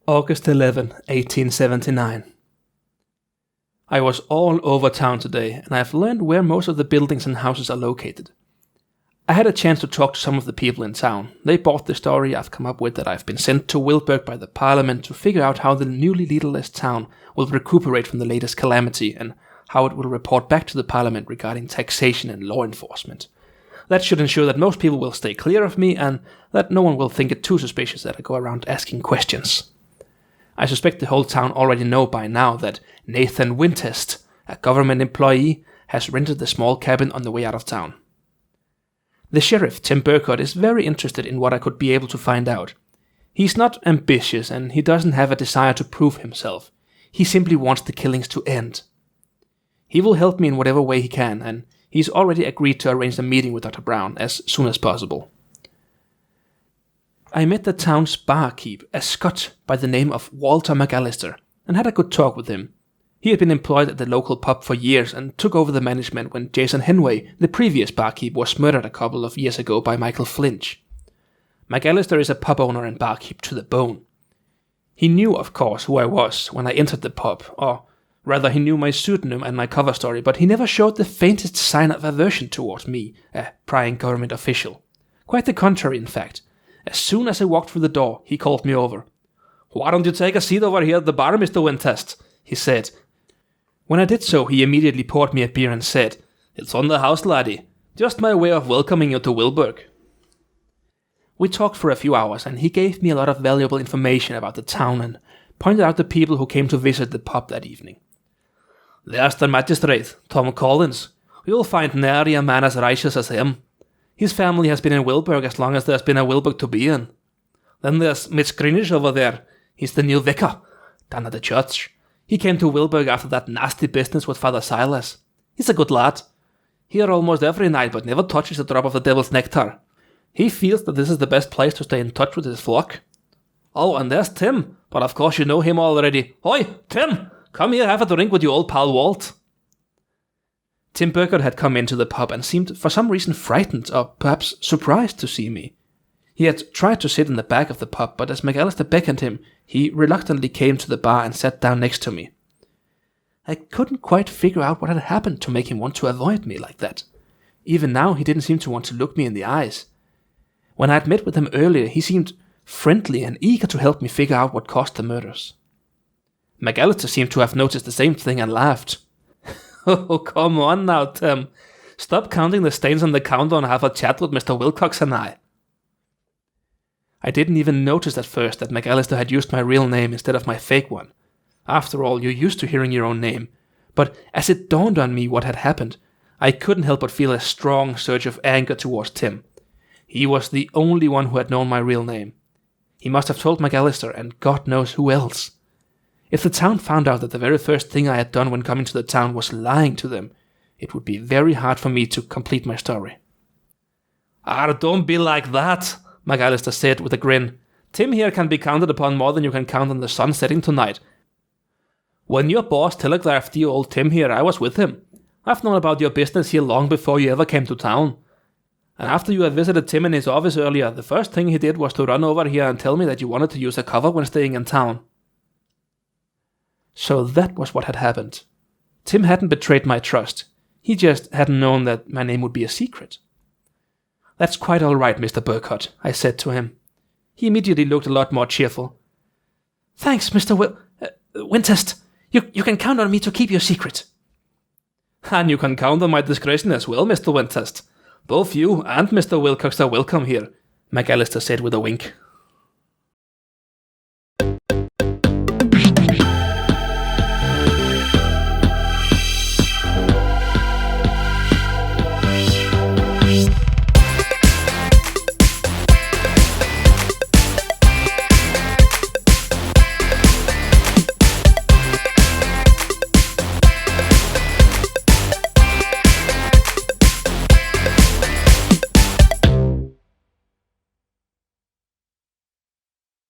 August 11, 1879. I was all over town today, and I have learned where most of the buildings and houses are located. I had a chance to talk to some of the people in town. They bought the story I've come up with that I've been sent to Willburgh by the Parliament to figure out how the newly leaderless town will recuperate from the latest calamity and how it will report back to the Parliament regarding taxation and law enforcement. That should ensure that most people will stay clear of me and that no one will think it too suspicious that I go around asking questions. I suspect the whole town already know by now that Nathan Wintest, a government employee, has rented the small cabin on the way out of town. The sheriff, Tim Burcot, is very interested in what I could be able to find out. He's not ambitious and he doesn't have a desire to prove himself. He simply wants the killings to end. He will help me in whatever way he can, and he's already agreed to arrange a meeting with Dr. Brown as soon as possible. I met the town's barkeep, a Scot by the name of Walter McAllister, and had a good talk with him. He had been employed at the local pub for years and took over the management when Jason Hannoway, the previous barkeep, was murdered a couple of years ago by Michael Flinch. McAllister is a pub owner and barkeep to the bone. He knew, of course, who I was when I entered the pub, or rather he knew my pseudonym and my cover story, but he never showed the faintest sign of aversion towards me, a prying government official. Quite the contrary, in fact. As soon as I walked through the door, he called me over. "Why don't you take a seat over here at the bar, Mr. Wintest?" he said. When I did so, he immediately poured me a beer and said, "It's on the house, laddie. Just my way of welcoming you to Willburgh." We talked for a few hours, and he gave me a lot of valuable information about the town and pointed out the people who came to visit the pub that evening. "There's the magistrate, Tom Collins. You'll find nary a man as righteous as him. His family has been in Willburgh as long as there's been a Willburgh to be in. Then there's Mitch Greenish over there. He's the new vicar, down at the church. He came to Willburgh after that nasty business with Father Silas. He's a good lad. Here almost every night, but never touches a drop of the devil's nectar. He feels that this is the best place to stay in touch with his flock. Oh, and there's Tim, but of course you know him already. Hoi, Tim, come here, have a drink with your old pal Walt." Tim Burcot had come into the pub and seemed for some reason frightened or perhaps surprised to see me. He had tried to sit in the back of the pub, but as McAllister beckoned him, he reluctantly came to the bar and sat down next to me. I couldn't quite figure out what had happened to make him want to avoid me like that. Even now he didn't seem to want to look me in the eyes. When I had met with him earlier, he seemed friendly and eager to help me figure out what caused the murders. McAllister seemed to have noticed the same thing and laughed. "Oh, come on now, Tim. Stop counting the stains on the counter and have a chat with Mr. Wilcox and I." I didn't even notice at first that McAllister had used my real name instead of my fake one. After all, you're used to hearing your own name. But as it dawned on me what had happened, I couldn't help but feel a strong surge of anger towards Tim. He was the only one who had known my real name. He must have told McAllister and God knows who else. If the town found out that the very first thing I had done when coming to the town was lying to them, it would be very hard for me to complete my story. Don't be like that," McAllister said with a grin. "Tim here can be counted upon more than you can count on the sun setting tonight. When your boss telegraphed you old Tim here, I was with him. I've known about your business here long before you ever came to town. And after you had visited Tim in his office earlier, the first thing he did was to run over here and tell me that you wanted to use a cover when staying in town." So that was what had happened. Tim hadn't betrayed my trust. He just hadn't known that my name would be a secret. "That's quite all right, Mr. Burcot," I said to him. He immediately looked a lot more cheerful. "Thanks, Mr. Wintest. You can count on me to keep your secret." "And you can count on my discretion as well, Mr. Wintest. Both you and Mr. Wilcox are welcome here," McAllister said with a wink.